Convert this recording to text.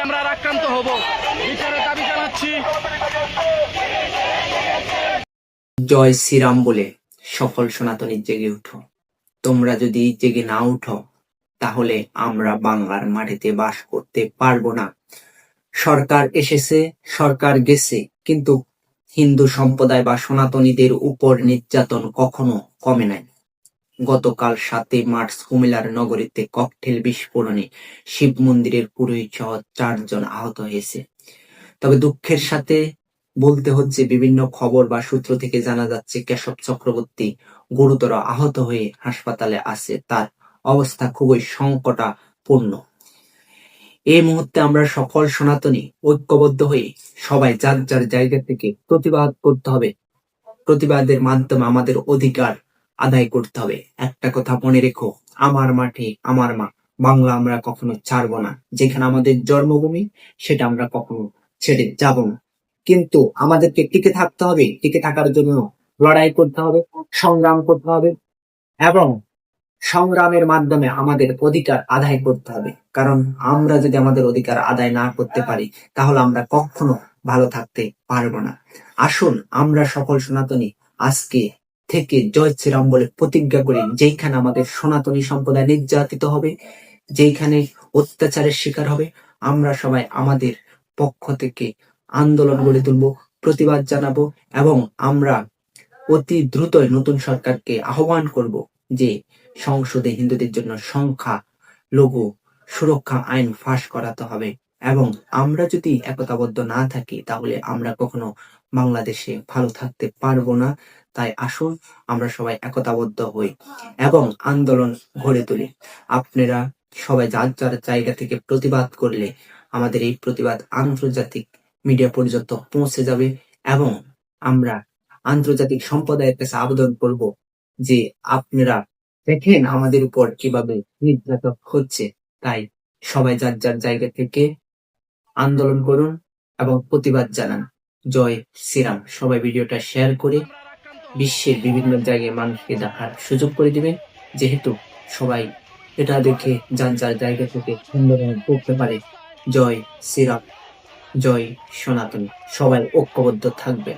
আমরা আক্রান্ত হব, বিচারের দাবি জানাচ্ছি। জয় শ্রীরাম বলে সকল সনাতনী জেগে উঠো। তোমরা যদি জেগে না উঠো তাহলে আমরা বাংলার মাটিতে বাস করতে পারবো না। সরকার এসেছে, সরকার গেছে, কিন্তু হিন্দু সম্প্রদায় বা সনাতনীদের উপর নির্যাতন কখনো কমে নাই। গতকাল 7 মার্চ কুমিল্লার নগরীতে ককটেল বিস্ফোরণে শিব মন্দিরের পুরোহিত সহ 4 জন আহত হয়েছে। তবে দুঃখের সাথে বলতে হচ্ছে, বিভিন্ন খবর বা সূত্র থেকে জানা যাচ্ছে কেশব চক্রবর্তী গুরুতর আহত হয়ে হাসপাতালে আছে। তার অবস্থা খুবই সংকটাপূর্ণ। এই মুহূর্তে আমরা সকল সনাতনী ঐক্যবদ্ধ হয়ে সবাই যার যার জায়গা থেকে প্রতিবাদ করতে হবে। প্রতিবাদের মাধ্যমে আমাদের অধিকার আদায় করতে হবে। একটা কথা মনে রেখো, আমার মাঠে আমার মা, বাংলা আমরা কখনো ছাড়বো না। যেখানে আমাদের জন্মভূমি সেটা আমরা কখনো ছেড়ে যাব না। কিন্তু আমাদেরকে টিকে থাকতে হবে। টিকে থাকার জন্য লড়াই করতে হবে, সংগ্রাম করতে হবে এবং সংগ্রামের মাধ্যমে আমাদের অধিকার আদায় করতে হবে। কারণ আমরা যদি আমাদের অধিকার আদায় না করতে পারি তাহলে আমরা কখনো ভালো থাকতে পারবো না। আসুন আমরা সকল সনাতনী আজকে থেকে জয় শ্রীরাম বলে প্রতিজ্ঞা করি। যেখানে আমাদের সনাতনী সম্প্রদায় নির্যাতিত হবে, যেখানে অত্যাচারের শিকার হবে, আমরা সবাই আমাদের পক্ষ থেকে আন্দোলন গড়ে তুলবো, প্রতিবাদ জানাবো এবং আমরা অতি দ্রুতই নতুন সরকারকে আহ্বান করব যে সংসদে হিন্দুদের জন্য সংখ্যা লঘু সুরক্ষা আইন পাস করাতে হবে। এবং আমরা যদি একতাবদ্ধ না থাকি তাহলে আমরা কখনো বাংলাদেশে ভালো থাকতে পারবো না। তাই আসুন আমরা সবাই একতাবদ্ধ হই এবং আন্দোলন গড়ে তুলি। আপনারা সবাই যার যার জায়গা থেকে প্রতিবাদ করলে আমাদের এই প্রতিবাদ আন্তর্জাতিক মিডিয়া পর্যন্ত পৌঁছে যাবে এবং আমরা আন্তর্জাতিক সম্প্রদায়ের কাছে আবেদন করব যে আপনারা দেখেন আমাদের উপর কিভাবে নির্যাতন হচ্ছে। তাই সবাই যার যার জায়গা থেকে আন্দোলন করুন এবং প্রতিবাদ জানান। জয় শ্রীরাম। সবাই ভিডিওটা শেয়ার করে বিশ্বের বিভিন্ন জায়গায় মানুষকে দেখার সুযোগ করে দিবেন, যেহেতু সবাই এটা দেখে যার যার জায়গা থেকে সুন্দরভাবে করতে পারে। জয় শ্রীরাম, জয় সনাতন। সবাই ঐক্যবদ্ধ থাকবে।